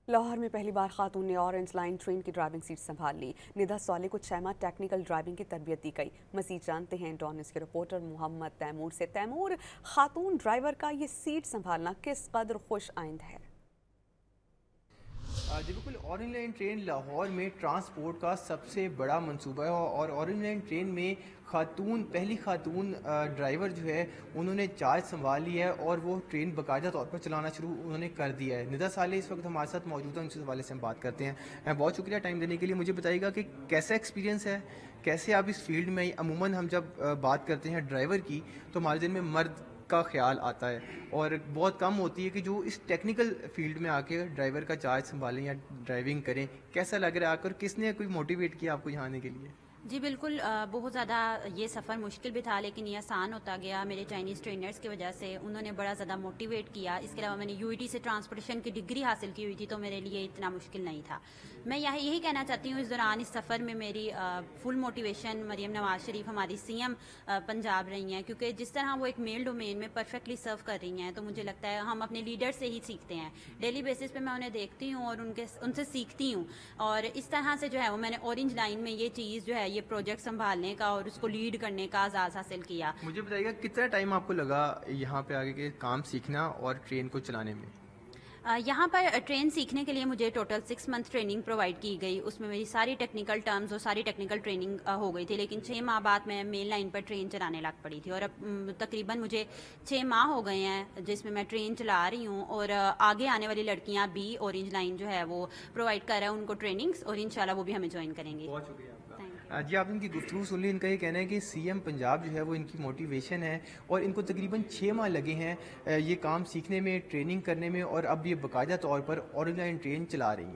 لاہور میں پہلی بار خاتون نے اورنج لائن ٹرین کی ڈرائیونگ سیٹ سنبھال لی۔ ندا سالے کو 6 ماہ ٹیکنیکل ڈرائیونگ کی تربیت دی گئی۔ مزید جانتے ہیں ڈان نیوز کے رپورٹر محمد تیمور سے۔ تیمور، خاتون ڈرائیور کا یہ سیٹ سنبھالنا کس قدر خوش آئند ہے؟ جی بالکل، اورنج لائن ٹرین لاہور میں ٹرانسپورٹ کا سب سے بڑا منصوبہ ہے اور اورنج لائن ٹرین میں پہلی خاتون ڈرائیور جو ہے انہوں نے چارج سنبھال لیا ہے اور وہ ٹرین باقاعدہ طور پر چلانا شروع انہوں نے کر دیا ہے۔ ندا صالح اس وقت ہمارے ساتھ موجود ہیں، ان سے حوالے سے ہم بات کرتے ہیں۔ بہت شکریہ ٹائم دینے کے لیے۔ مجھے بتائیے گا کہ کیسا ایکسپیرینس ہے، کیسے آپ اس فیلڈ میں عموماً ہم جب بات کرتے ہیں ڈرائیور کی تو ہمارے ذہن میں مرد کا خیال آتا ہے اور بہت کم ہوتی ہے کہ جو اس ٹیکنیکل فیلڈ میں آ کے ڈرائیور کا چارج سنبھالیں یا ڈرائیونگ کریں۔ کیسا لگ رہا ہے آ کر، کس نے کوئی موٹیویٹ کیا آپ کو یہاں آنے کے لیے؟ جی بالکل، بہت زیادہ یہ سفر مشکل بھی تھا لیکن یہ آسان ہوتا گیا میرے چائنیز ٹرینرز کی وجہ سے۔ انہوں نے بڑا زیادہ موٹیویٹ کیا۔ اس کے علاوہ میں نے UET سے ٹرانسپورٹیشن کی ڈگری حاصل کی ہوئی تھی تو میرے لیے اتنا مشکل نہیں تھا۔ میں یہی کہنا چاہتی ہوں، اس دوران اس سفر میں میری فل موٹیویشن مریم نواز شریف ہماری CM پنجاب رہی ہیں، کیونکہ جس طرح وہ ایک میل ڈومین میں پرفیکٹلی سرو کر رہی ہیں تو مجھے لگتا ہے ہم اپنے لیڈر سے ہی سیکھتے ہیں۔ ڈیلی بیسس پہ میں انہیں دیکھتی ہوں اور ان سے سیکھتی ہوں، اور اس طرح سے جو ہے وہ میں نے اورنج لائن میں یہ چیز جو ہے یہ پروجیکٹ سنبھالنے کا اور اس کو لیڈ کرنے کا اعزاز حاصل کیا۔ مجھے بتائیے گا کتنا ٹائم آپ کو لگا یہاں پہ آگے کے کام سیکھنا اور ٹرین کو چلانے میں؟ یہاں پر ٹرین سیکھنے کے لیے مجھے ٹوٹل 6 منتھ ٹریننگ پرووائڈ کی گئی۔ اس میں میری ساری ٹیکنیکل ٹرمز اور ساری ٹیکنیکل ٹریننگ ہو گئی تھی، لیکن 6 ماہ بعد میں مین لائن پر ٹرین چلانے لگ پڑی تھی، اور اب تقریباً مجھے 6 ماہ ہو گئے ہیں جس میں میں ٹرین چلا رہی ہوں، اور آگے آنے والی لڑکیاں بھی اورنج لائن جو ہے وہ پرووائڈ کر رہا ہے ان کو ٹریننگس، اور انشاءاللہ وہ بھی ہمیں جوائن کریں گے۔ بہت شکریہ آپ کا۔ جی آپ ان کی گفتگو سن لی، ان کا یہ کہنا ہے کہ CM پنجاب جو ہے وہ ان کی موٹیویشن ہے اور ان کو تقریباً 6 ماہ لگے ہیں یہ کام سیکھنے میں، ٹریننگ کرنے میں، اور اب یہ باقاعدہ طور پر اورنج لائن ٹرین چلا رہی ہیں۔